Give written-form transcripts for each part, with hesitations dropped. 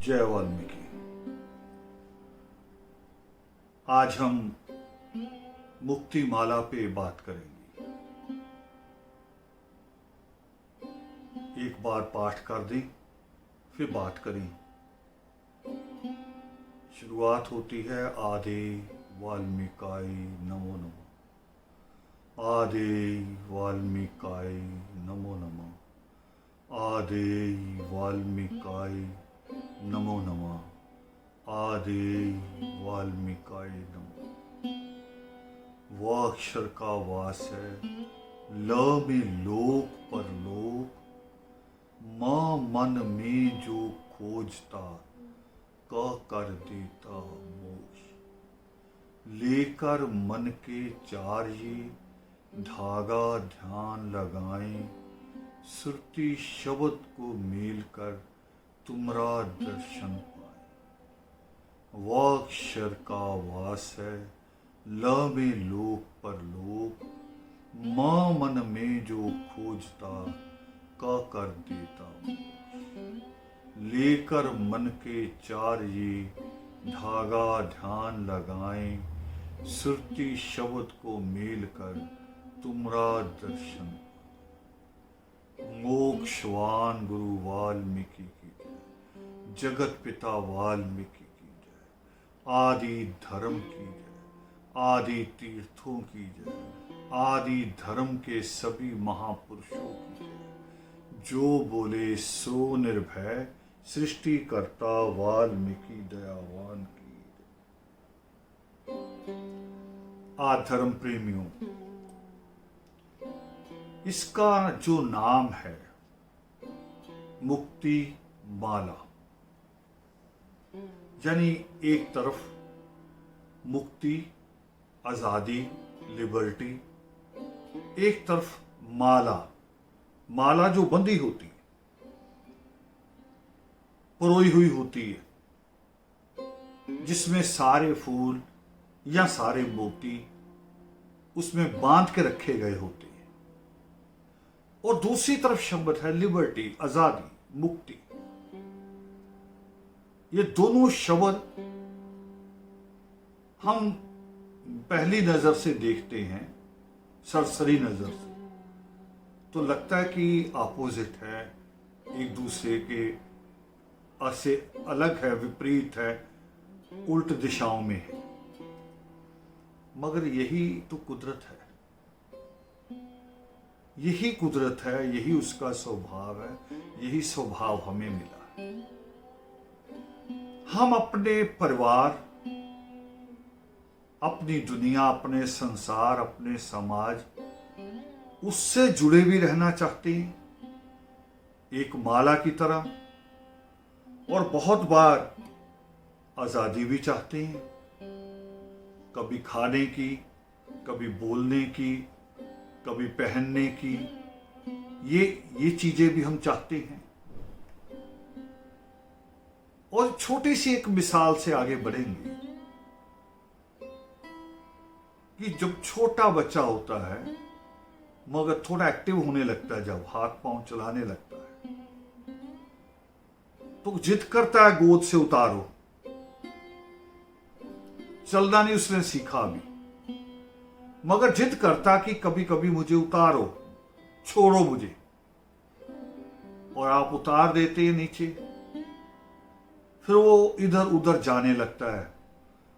जय वाल्मीकि। आज हम मुक्ति माला पे बात करेंगे। एक बार पाठ कर दें फिर बात करें। शुरुआत होती है आदि वाल्मीकाय नमो नमः। आदि वाल्मीकाय नमो नमः। आदि वाल्मीकाय नमो नमः। आदि वाल्मीकाय नमो। वह अक्षर का वास है, ल में लोक परलोक। म मन में जो खोजता, क कर देता मोक्ष। लेकर मन के चार ये धागा ध्यान लगाएं। श्रुति शब्द को मेल कर तुमरा दर्शन पाए। वह अक्षर का वास है, ल में लोक परलोक। म मन में जो खोजता, क कर देता मोक्ष। लेकर मन के चार ये धागा ध्यान लगाएं। श्रुति शब्द को मेल कर तुमरा दर्शन। मोक्षवान गुरु वाल्मीकि की जय। जगत पिता वाल्मीकि की जय। आदि धर्म की जय। आदि तीर्थों की जय। आदि धर्म के सभी महापुरुषों की जय। जो बोले सो निर्भय, सृष्टि करता वाल्मीकि दयावान की जय। आधर्म प्रेमियों, इसका जो नाम है मुक्ति माला, यानी एक तरफ मुक्ति, आजादी, लिबर्टी, एक तरफ माला, माला जो बंधी होती है, परोई हुई होती है, जिसमें सारे फूल या सारे मोती उसमें बांध के रखे गए होते हैं। और दूसरी तरफ शब्द है लिबर्टी, आजादी, मुक्ति। ये दोनों शब्द हम पहली नजर से देखते हैं, सरसरी नजर से, तो लगता है कि अपोजिट है, एक दूसरे के से अलग है, विपरीत है, उल्ट दिशाओं में है। मगर यही तो कुदरत है, यही कुदरत है, यही उसका स्वभाव है, यही स्वभाव हमें मिला है। हम अपने परिवार, अपनी दुनिया, अपने संसार, अपने समाज, उससे जुड़े भी रहना चाहते हैं एक माला की तरह, और बहुत बार आजादी भी चाहते हैं, कभी खाने की, कभी बोलने की, कभी पहनने की, ये चीजें भी हम चाहते हैं। और छोटी सी एक मिसाल से आगे बढ़ेंगे कि जब छोटा बच्चा होता है, मगर थोड़ा एक्टिव होने लगता है, जब हाथ पांव चलाने लगता है, तो जिद करता है गोद से उतारो। चलना नहीं उसने सीखा अभी, मगर जिद करता कि कभी कभी मुझे उतारो, छोड़ो मुझे, और आप उतार देते हैं नीचे। फिर वो इधर उधर जाने लगता है,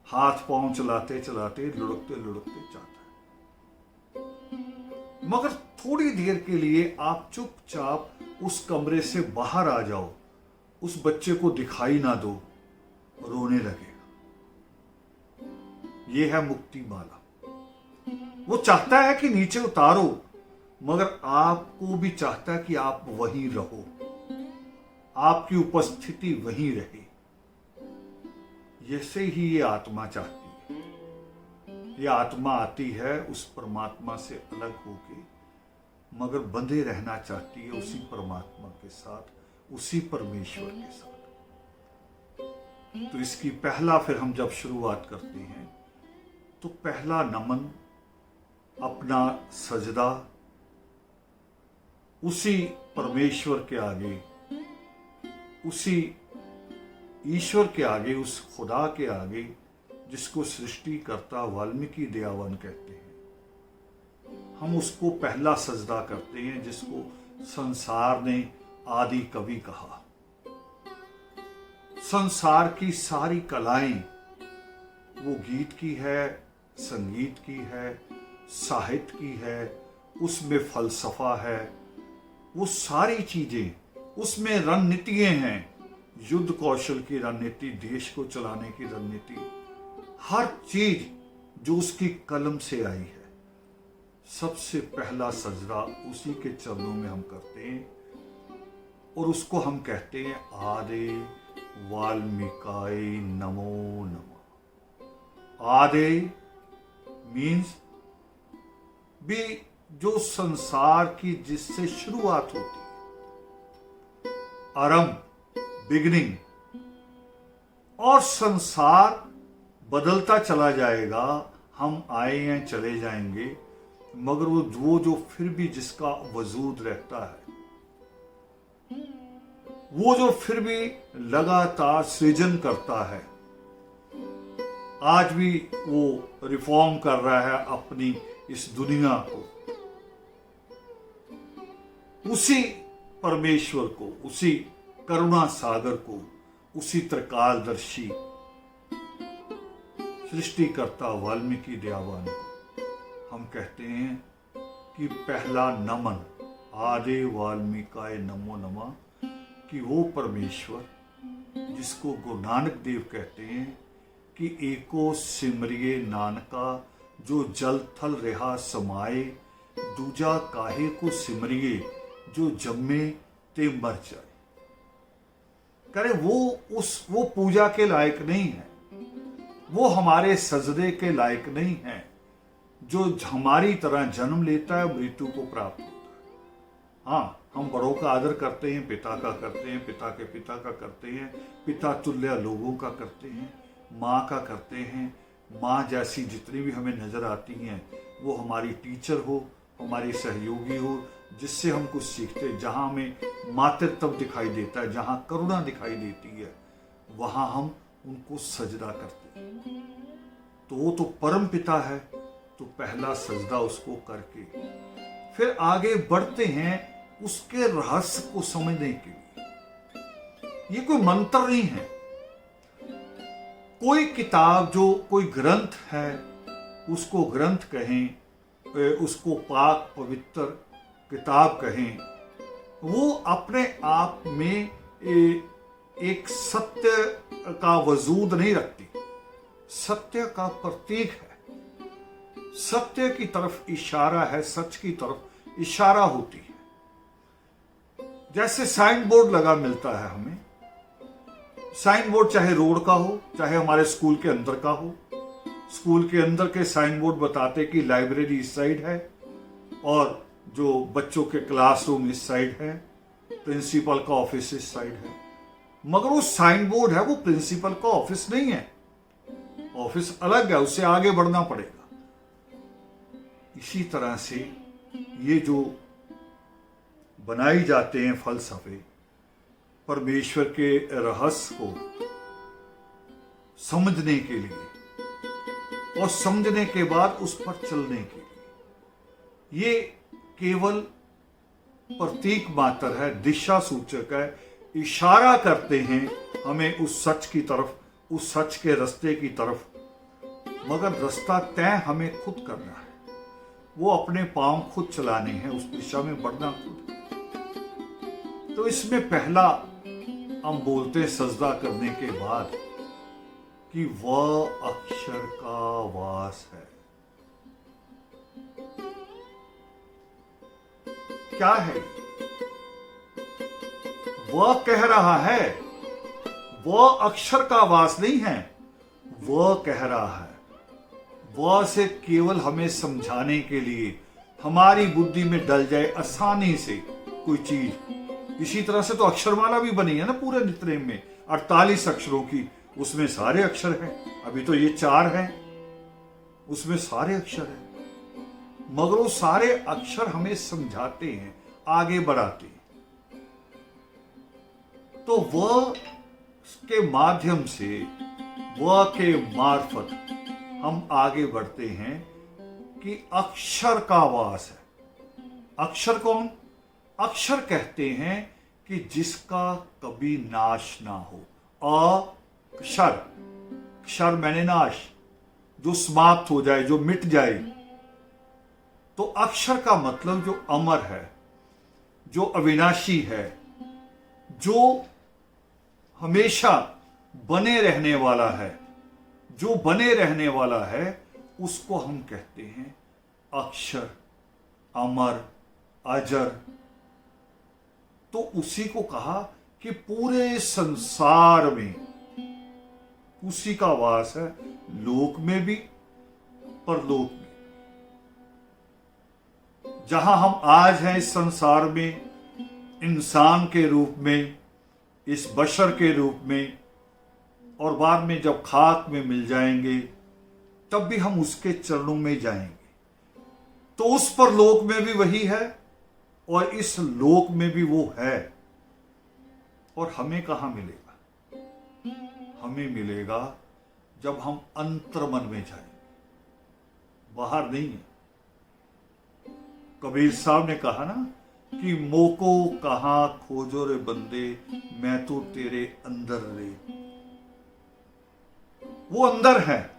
हाथ पांव चलाते चलाते, लुढ़कते लुढ़कते जाता है। मगर थोड़ी देर के लिए आप चुपचाप उस कमरे से बाहर आ जाओ, उस बच्चे को दिखाई ना दो, रोने लगेगा। ये है मुक्ति माला। वो चाहता है कि नीचे उतारो, मगर आपको भी चाहता है कि आप वहीं रहो, आपकी उपस्थिति वहीं रहे। जैसे ही ये आत्मा चाहती है, ये आत्मा आती है उस परमात्मा से अलग होके, मगर बंधे रहना चाहती है उसी परमात्मा के साथ, उसी परमेश्वर के साथ। तो इसकी पहला, फिर हम जब शुरुआत करते हैं तो पहला नमन, अपना सजदा उसी परमेश्वर के आगे, उसी ईश्वर के आगे, उस खुदा के आगे जिसको सृष्टिकर्ता वाल्मीकि दयावान कहते हैं, हम उसको पहला सजदा करते हैं, जिसको संसार ने आदि कवि कहा। संसार की सारी कलाएं, वो गीत की है, संगीत की है, साहित्य की है, उसमें फलसफा है, वो सारी चीजें, उसमें रणनीतियां हैं, युद्ध कौशल की रणनीति, देश को चलाने की रणनीति, हर चीज जो उसकी कलम से आई है, सबसे पहला सजदा उसी के चरणों में हम करते हैं और उसको हम कहते हैं आदे वाल्मीकाय नमो नमः। आदे मीन्स भी जो संसार की जिससे शुरुआत होती है, आरंभ, बिगिनिंग, और संसार बदलता चला जाएगा, हम आए हैं चले जाएंगे, मगर वो जो फिर भी जिसका वजूद रहता है, वो जो फिर भी लगातार सृजन करता है, आज भी वो रिफॉर्म कर रहा है अपनी इस दुनिया को, उसी परमेश्वर को, उसी करुणा सागर को, उसी त्रिकालदर्शी सृष्टिकर्ता वाल्मीकि दयावान को हम कहते हैं कि पहला नमन आदे वाल्मीकाय नमो नमः, कि वो परमेश्वर जिसको गुरु नानक देव कहते हैं कि एको सिमरिए नानका जो जल थल रहा समाए, दूजा काहे को सिमरिए जो जम्मे ते मर जाए। करे वो पूजा के लायक नहीं है, वो हमारे सजदे के लायक नहीं है, जो हमारी तरह जन्म लेता है, मृत्यु को प्राप्त होता है। हाँ, हम बड़ों का आदर करते हैं, पिता का करते हैं, पिता के पिता का करते हैं, पिता तुल्य लोगों का करते हैं, माँ का करते हैं। माँ जैसी जितनी भी हमें नजर आती हैं, वो हमारी टीचर हो, हमारी सहयोगी हो, जिससे हम कुछ सीखते हैं। जहाँ हमें मातृत्व दिखाई देता है, जहाँ करुणा दिखाई देती है, वहाँ हम उनको सजदा करते हैं। तो वो तो परम पिता है, तो पहला सजदा उसको करके फिर आगे बढ़ते हैं उसके रहस्य को समझने के लिए। ये कोई मंत्र नहीं है, कोई किताब, जो कोई ग्रंथ है, उसको ग्रंथ कहें, उसको पाक पवित्र किताब कहें, वो अपने आप में एक सत्य का वजूद नहीं रखती, सत्य का प्रतीक है, सत्य की तरफ इशारा है, सच की तरफ इशारा होती है। जैसे साइन बोर्ड लगा मिलता है हमें, साइन बोर्ड चाहे रोड का हो, चाहे हमारे स्कूल के अंदर का हो। स्कूल के अंदर के साइन बोर्ड बताते कि लाइब्रेरी इस साइड है और जो बच्चों के क्लासरूम इस साइड है, प्रिंसिपल का ऑफिस इस साइड है। मगर वो साइन बोर्ड है, वो प्रिंसिपल का ऑफिस नहीं है, ऑफिस अलग है, उससे आगे बढ़ना पड़ेगा। इसी तरह से ये जो बनाई जाते हैं फलसफे, परमेश्वर के रहस्य को समझने के लिए और समझने के बाद उस पर चलने के लिए, ये केवल प्रतीक मात्र है, दिशा सूचक है, इशारा करते हैं हमें उस सच की तरफ, उस सच के रास्ते की तरफ। मगर रास्ता तय हमें खुद करना है, वो अपने पांव खुद चलाने हैं, उस दिशा में बढ़ना खुद। तो इसमें पहला हम बोलते सजदा करने के बाद कि वह अक्षर का वास है। क्या है? वह कह रहा है, वह अक्षर का वास नहीं है, वह कह रहा है, वह से केवल हमें समझाने के लिए, हमारी बुद्धि में डल जाए आसानी से कोई चीज। इसी तरह से तो अक्षरमाला भी बनी है ना पूरे नितनेम में, 48 अक्षरों की, उसमें सारे अक्षर हैं। अभी तो ये 4 हैं, उसमें सारे अक्षर हैं, मगर वो सारे अक्षर हमें समझाते हैं, आगे बढ़ाते हैं। तो वह के माध्यम से, वह के मार्फत हम आगे बढ़ते हैं कि अक्षर का वास है। अक्षर कौन? अक्षर कहते हैं कि जिसका कभी नाश ना हो। अक्षर, क्षर मैंने नाश, जो समाप्त हो जाए, जो मिट जाए। तो अक्षर का मतलब जो अमर है, जो अविनाशी है, जो हमेशा बने रहने वाला है, जो बने रहने वाला है, उसको हम कहते हैं अक्षर, अमर, अजर। तो उसी को कहा कि पूरे संसार में उसी का वास है, लोक में भी, परलोक में। जहां हम आज हैं इस संसार में, इंसान के रूप में, इस बशर के रूप में, और बाद में जब खाक में मिल जाएंगे तब भी हम उसके चरणों में जाएंगे। तो उस परलोक में भी वही है और इस लोक में भी वो है। और हमें कहां मिलेगा? हमें मिलेगा जब हम अंतर्मन में जाएंगे, बाहर नहीं है। कबीर साहब ने कहा ना कि मोको कहां खोजो रे बंदे, मैं तो तेरे अंदर रे। वो अंदर है,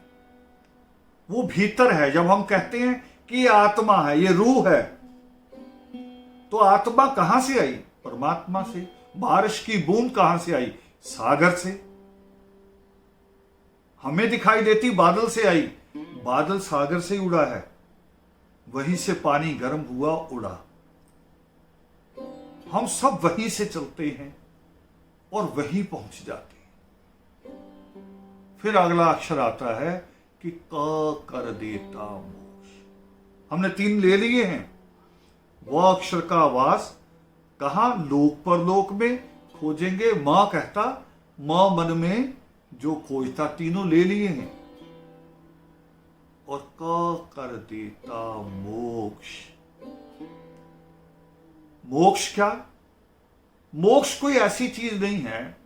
वो भीतर है। जब हम कहते हैं कि ये आत्मा है, ये रूह है, तो आत्मा कहां से आई? परमात्मा से। बारिश की बूंद कहां से आई? सागर से। हमें दिखाई देती बादल से आई, बादल सागर से उड़ा है, वहीं से पानी गर्म हुआ, उड़ा। हम सब वहीं से चलते हैं और वहीं पहुंच जाते हैं। फिर अगला अक्षर आता है कि क कर देता मोक्ष। हमने 3 ले लिए हैं। वह अक्षर का वास कहां? लोक परलोक में खोजेंगे। मां कहता, मां मन में जो खोजता, तीनों ले लिए हैं। और क कर देता मोक्ष। मोक्ष क्या? मोक्ष कोई ऐसी चीज नहीं है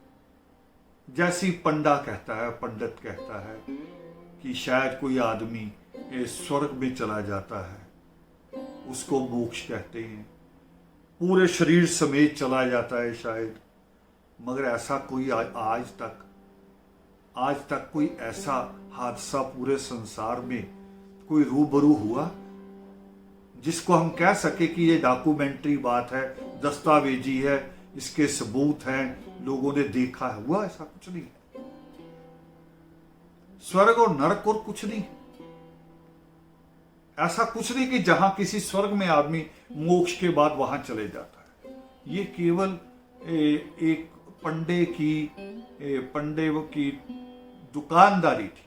जैसी पंडा कहता है, पंडित कहता है कि शायद कोई आदमी स्वर्ग में चला जाता है, उसको मोक्ष कहते हैं। पूरे शरीर समेत चला जाता है शायद। मगर ऐसा कोई आज तक कोई ऐसा हादसा पूरे संसार में कोई रूबरू हुआ जिसको हम कह सके कि ये डॉक्यूमेंट्री बात है, दस्तावेजी है, इसके सबूत हैं, लोगों ने देखा है? हुआ? ऐसा कुछ नहीं है। स्वर्ग और नरक और कुछ नहीं। ऐसा कुछ नहीं कि जहां किसी स्वर्ग में आदमी मोक्ष के बाद वहां चले जाता है। ये केवल एक पंडे की दुकानदारी थी।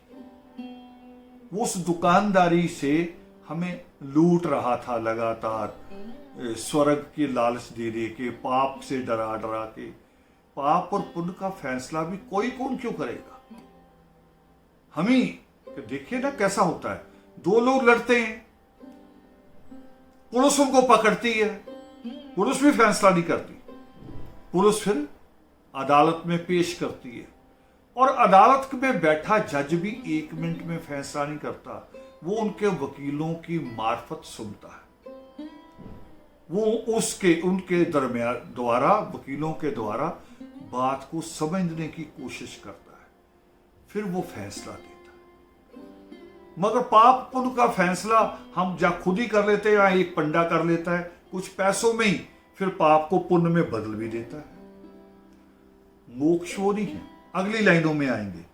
उस दुकानदारी से हमें लूट रहा था लगातार, स्वर्ग की लालच दे दे के, पाप से डरा डरा के। पाप और पुण्य का फैसला भी कोई कौन क्यों करेगा? हम ही देखिए ना कैसा होता है। 2 लोग लड़ते हैं, पुलिस उनको पकड़ती है, पुलिस भी फैसला नहीं करती। पुलिस फिर अदालत में पेश करती है और अदालत में बैठा जज भी 1 मिनट में फैसला नहीं करता। वो उनके वकीलों की मार्फत सुनता है। वो उनके द्वारा, वकीलों के द्वारा बात को समझने की कोशिश करता है, फिर वो फैसला देता है। मगर पाप पुण्य का फैसला हम या खुद ही कर लेते हैं या एक पंडा कर लेता है, कुछ पैसों में ही फिर पाप को पुण्य में बदल भी देता है। मोक्ष वो नहीं है। अगली लाइनों में आएंगे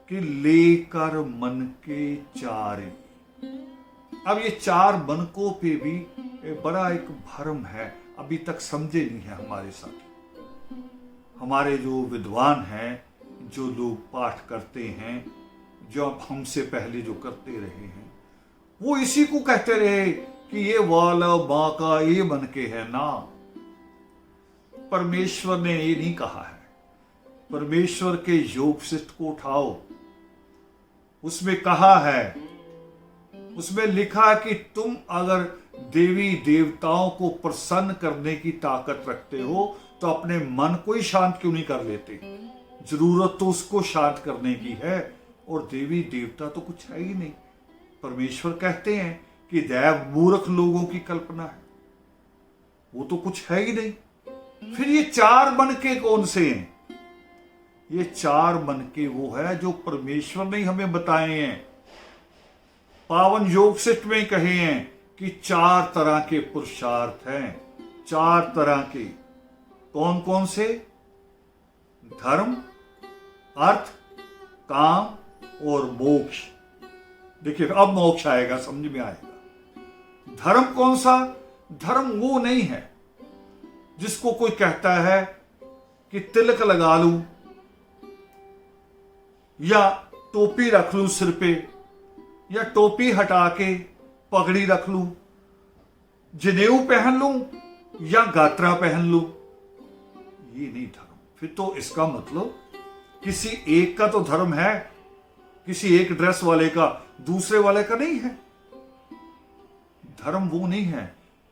कि लेकर मन के चारे। अब ये 4 मनकों पे भी बड़ा एक भ्रम है, अभी तक समझे नहीं है हमारे साथी। हमारे जो विद्वान हैं, जो लोग पाठ करते हैं, जो अब हमसे पहले जो करते रहे हैं, वो इसी को कहते रहे कि ये वाला मां का ये मन के है ना। परमेश्वर ने ये नहीं कहा है। परमेश्वर के योग शिष्ट को उठाओ, उसमें कहा है, उसमें लिखा कि तुम अगर देवी देवताओं को प्रसन्न करने की ताकत रखते हो तो अपने मन को ही शांत क्यों नहीं कर लेते? जरूरत तो उसको शांत करने की है, और देवी देवता तो कुछ है ही नहीं। परमेश्वर कहते हैं कि दैव मूर्ख लोगों की कल्पना है, वो तो कुछ है ही नहीं। फिर ये चार मन के कौन से हैं? ये चार मन के वो है जो परमेश्वर ने हमें बताए हैं, पावन योग सिस्ट में कहे हैं कि चार तरह के पुरुषार्थ हैं। चार तरह के कौन कौन से? धर्म, अर्थ, काम और मोक्ष। देखिए अब मोक्ष आएगा, समझ में आएगा। धर्म कौन सा? धर्म वो नहीं है जिसको कोई कहता है कि तिलक लगा लूं या टोपी रख लूं सिर पे, या टोपी हटा के पगड़ी रख लूं, जनेऊ पहन लूं या गात्रा पहन लूं। ये नहीं धर्म। फिर तो इसका मतलब किसी एक का तो धर्म है, किसी एक ड्रेस वाले का दूसरे वाले का नहीं है। धर्म वो नहीं है।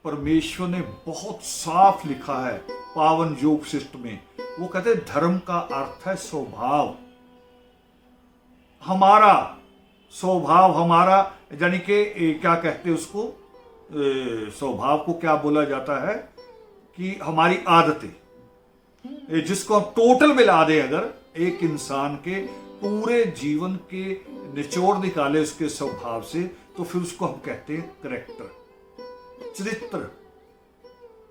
परमेश्वर ने बहुत साफ लिखा है पावन योग शिष्ट में, वो कहते हैं धर्म का अर्थ है स्वभाव। हमारा स्वभाव, हमारा यानी कि क्या कहते हैं उसको, स्वभाव को क्या बोला जाता है कि हमारी आदतें, जिसको हम टोटल मिला दें, अगर एक इंसान के पूरे जीवन के निचोड़ निकाले उसके स्वभाव से, तो फिर उसको हम कहते हैं करेक्टर, चरित्र।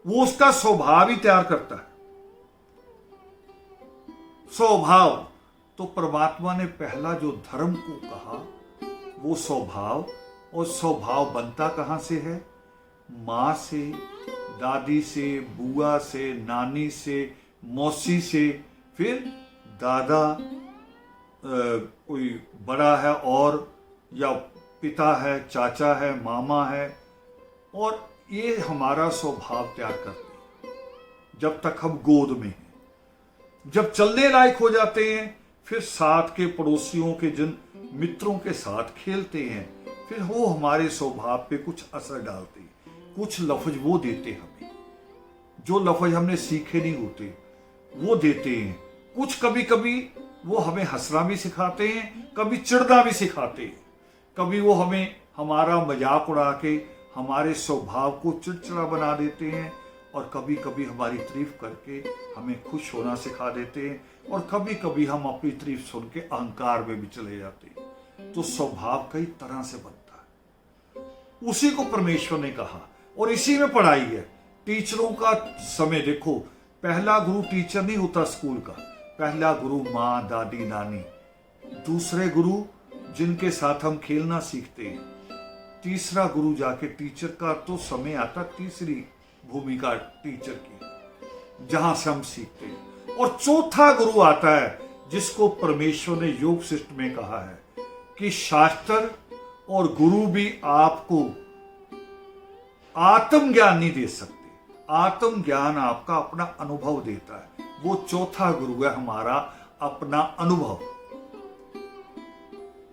वो उसका स्वभाव ही तैयार करता है। स्वभाव तो परमात्मा ने पहला जो धर्म को कहा वो स्वभाव, और स्वभाव बनता कहां से है? मां से, दादी से, बुआ से, नानी से, मौसी से, फिर दादा, कोई बड़ा है और, या पिता है, चाचा है, मामा है, और ये हमारा स्वभाव तैयार करते हैं जब तक हम गोद में हैं। जब चलने लायक हो जाते हैं, फिर साथ के पड़ोसियों के, जिन मित्रों के साथ खेलते हैं, फिर वो हमारे स्वभाव पे कुछ असर डालते हैं। कुछ लफ्ज वो देते हमें, जो लफ्ज हमने सीखे नहीं होते वो देते हैं। कुछ कभी कभी वो हमें हंसना भी सिखाते हैं, कभी चिढ़ना भी सिखाते हैं। कभी वो हमें हमारा मजाक उड़ा के हमारे स्वभाव को चिड़चिड़ा बना देते हैं, और कभी कभी हमारी तारीफ करके हमें खुश होना सिखा देते हैं, और कभी कभी हम अपनी तारीफ सुन के अहंकार में भी चले जाते हैं। तो स्वभाव कई तरह से बनता है, उसी को परमेश्वर ने कहा, और इसी में पढ़ाई है। टीचरों का समय देखो, पहला गुरु टीचर नहीं होता स्कूल का, पहला गुरु माँ, दादी, नानी, दूसरे गुरु जिनके साथ हम खेलना सीखते हैं, तीसरा गुरु जाके टीचर का तो समय आता, तीसरी भूमिका टीचर की, जहां से हम सीखते हैं, और चौथा गुरु आता है जिसको परमेश्वर ने योग शिष्ट में कहा है कि शास्त्र और गुरु भी आपको आत्मज्ञान नहीं दे सकते। आत्मज्ञान आपका अपना अनुभव देता है। वो चौथा गुरु है हमारा अपना अनुभव।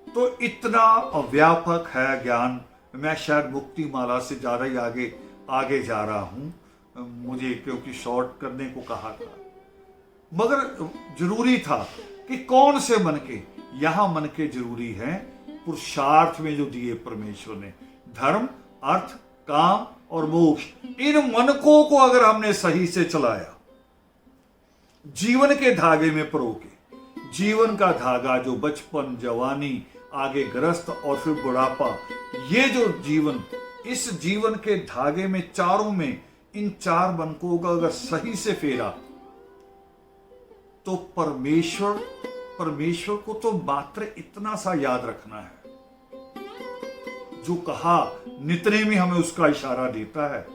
तो इतना व्यापक है ज्ञान। मैं शायद मुक्ति माला से ज्यादा ही आगे जा रहा हूं, मुझे क्योंकि शॉर्ट करने को कहा था, मगर जरूरी था कि कौन से मन के, यहां मन के जरूरी हैं पुरुषार्थ में जो दिए परमेश्वर ने, धर्म, अर्थ, काम और मोक्ष। इन मनकों को अगर हमने सही से चलाया, जीवन के धागे में परोके, जीवन का धागा जो बचपन, जवानी, आगे गृहस्थ और फिर बुढ़ापा, ये जो जीवन, इस जीवन के धागे में, चारों में, इन चार मनकों का अगर सही से फेरा, तो परमेश्वर को तो मात्र इतना सा याद रखना है, जो कहा नितने में हमें उसका इशारा देता है।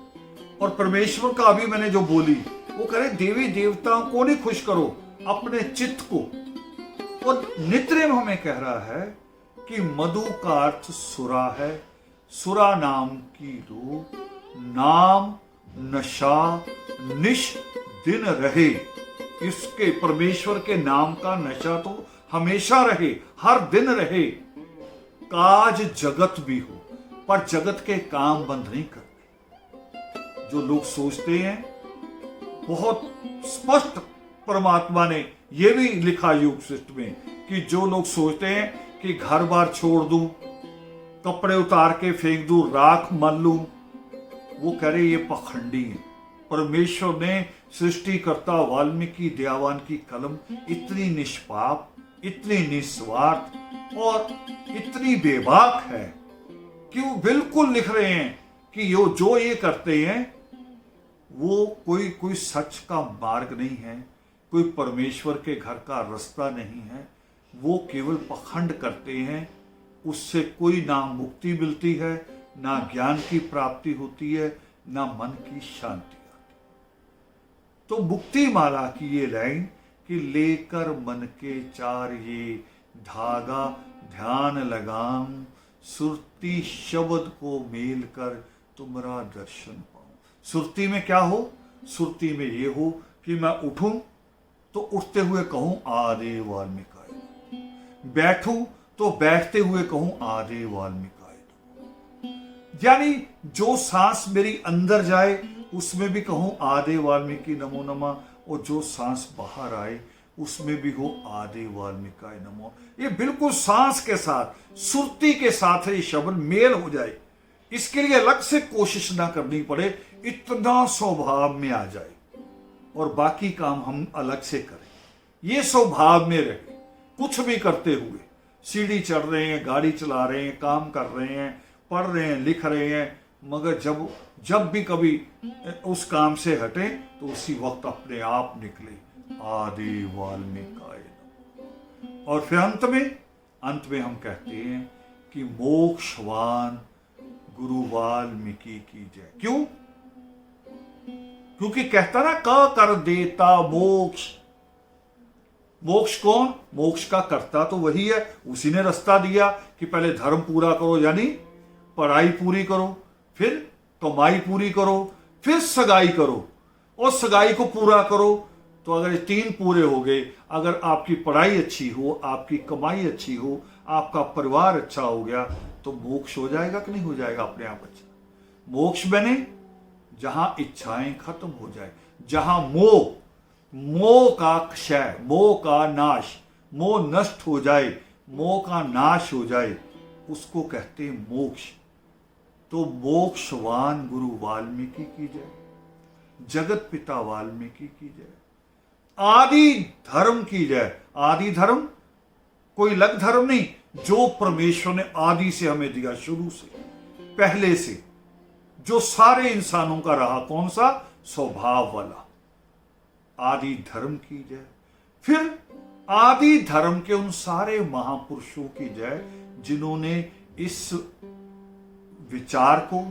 और परमेश्वर का अभी मैंने जो बोली, वो कह रहे देवी देवताओं को नहीं खुश करो, अपने चित्त को। और नित्य में हमें कह रहा है कि मधु का अर्थ सुरा है, सुरा नाम की रूप, नाम नशा निश दिन रहे। इसके परमेश्वर के नाम का नशा तो हमेशा रहे, हर दिन रहे। काज जगत भी हो, पर जगत के काम बंद नहीं करते। जो लोग सोचते हैं, बहुत स्पष्ट परमात्मा ने ये भी लिखा योग शिष्ट में कि जो लोग सोचते हैं कि घर बार छोड़ दूं, कपड़े उतार के फेंक दूं, राख मल लूं, वो कह रहे ये पखंडी है। परमेश्वर ने सृष्टिकर्ता वाल्मीकि दयावान की कलम इतनी निष्पाप, इतनी निस्वार्थ और इतनी बेबाक है कि वो बिल्कुल लिख रहे हैं कि जो ये करते हैं वो कोई सच का मार्ग नहीं है, कोई परमेश्वर के घर का रास्ता नहीं है, वो केवल पखंड करते हैं। उससे कोई ना मुक्ति मिलती है, ना ज्ञान की प्राप्ति होती है, ना मन की शांति आती। तो मुक्ति माला की ये लाइन कि लेकर मन के चार ये धागा ध्यान लगाऊं, सुरती शब्द को मेल कर तुम्हारा दर्शन पाऊं। सुरती में क्या हो? सुरती में ये हो कि मैं उठूं तो उठते हुए कहूं आदे वाल्मीकाय, बैठूं तो बैठते हुए कहूं आदे वाल्मीकाय। यानी जो सांस मेरी अंदर जाए उसमें भी कहूं आदे वाल्मीकि नमो नमः, और जो सांस बाहर आए उसमें भी हो आदे वाल्मीकाय नमो। ये बिल्कुल सांस के साथ, सुरती के साथ ये शब्द मेल हो जाए, इसके लिए अलग से कोशिश ना करनी पड़े, इतना स्वभाव में आ जाए और बाकी काम हम अलग से करें। ये स्वभाव में रहे, कुछ भी करते हुए, सीढ़ी चढ़ रहे हैं, गाड़ी चला रहे हैं, काम कर रहे हैं, पढ़ रहे हैं, लिख रहे हैं, मगर जब भी कभी उस काम से हटे तो उसी वक्त अपने आप निकले आदि वाल्मीकाय। और फिर अंत में हम कहते हैं कि मोक्षवान गुरु वाल्मीकि की जय। क्यों? क्योंकि कहता ना का कर देता मोक्ष। मोक्ष कौन? मोक्ष का कर्ता तो वही है, उसी ने रास्ता दिया कि पहले धर्म पूरा करो, यानी पढ़ाई पूरी करो, फिर कमाई पूरी करो, फिर सगाई करो, और सगाई को पूरा करो। तो अगर ये तीन पूरे हो गए, अगर आपकी पढ़ाई अच्छी हो, आपकी कमाई अच्छी हो, आपका परिवार अच्छा हो गया, तो मोक्ष हो जाएगा कि नहीं हो जाएगा अपने आप अच्छा? मोक्ष बने जहां इच्छाएं खत्म हो जाए, जहां मोह का क्षय, मोह का नाश, मोह नष्ट हो जाए, मोह का नाश हो जाए, उसको कहते हैं मोक्ष। तो मोक्षवान गुरु वाल्मीकि की जय, जगत पिता वाल्मीकि की जय, आदि धर्म की जय। आदि धर्म कोई अलग धर्म नहीं, जो परमेश्वर ने आदि से हमें दिया, शुरू से, पहले से, जो सारे इंसानों का रहा। कौन सा? स्वभाव वाला। आदि धर्म की जय। फिर आदि धर्म के उन सारे महापुरुषों की जय जिन्होंने इस विचार को,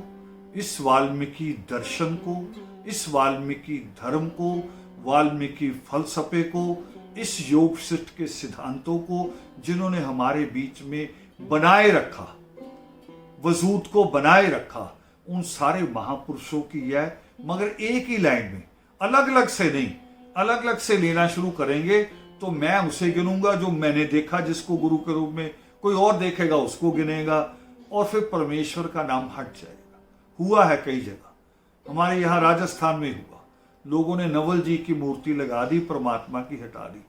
इस वाल्मीकि दर्शन को, इस वाल्मीकि धर्म को, वाल्मीकि फलसफे को, इस योग शिष्ट के सिद्धांतों को जिन्होंने हमारे बीच में बनाए रखा, वजूद को बनाए रखा, उन सारे महापुरुषों की यह, मगर एक ही लाइन में, अलग अलग से नहीं। अलग अलग से लेना शुरू करेंगे तो मैं उसे गिनूंगा जो मैंने देखा, जिसको गुरु के रूप में, कोई और देखेगा उसको गिनेगा, और फिर परमेश्वर का नाम हट जाएगा। हुआ है कई जगह, हमारे यहाँ राजस्थान में हुआ, लोगों ने नवल जी की मूर्ति लगा दी, परमात्मा की हटा दी,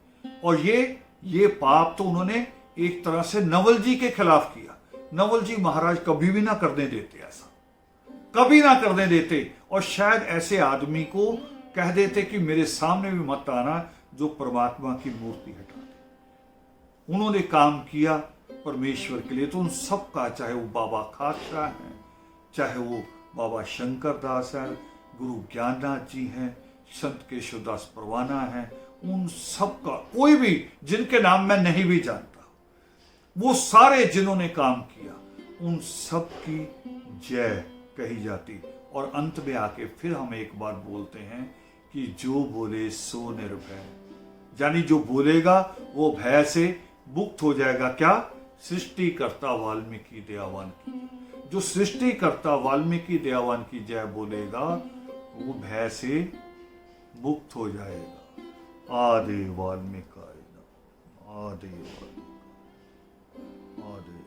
और ये पाप तो उन्होंने एक तरह से नवल जी के खिलाफ किया। नवल जी महाराज कभी भी ना करने देते, ऐसा कभी ना करने देते, और शायद ऐसे आदमी को कह देते कि मेरे सामने भी मत आना जो परमात्मा की मूर्ति हटा दे। उन्होंने काम किया परमेश्वर के लिए, तो उन सब का, चाहे वो बाबा खाकरा हैं, चाहे वो बाबा शंकर दास हैं, गुरु ज्ञाननाथ जी हैं, संत केशवदास परवाना हैं, उन सब का, कोई भी जिनके नाम मैं नहीं भी जानता, वो सारे जिन्होंने काम किया, उन सब की जय कही जाती। और अंत में आके फिर हम एक बार बोलते हैं कि जो बोले सो निर्भय, यानी जो बोलेगा वो भय से मुक्त हो जाएगा। क्या? सृष्टिकर्ता वाल्मीकि दयावान की, जो सृष्टिकर्ता वाल्मीकि दयावान की जय बोलेगा वो भय से मुक्त हो जाएगा। आदि वाल्मीकाय, आदि वाल्मीकाय, आदि।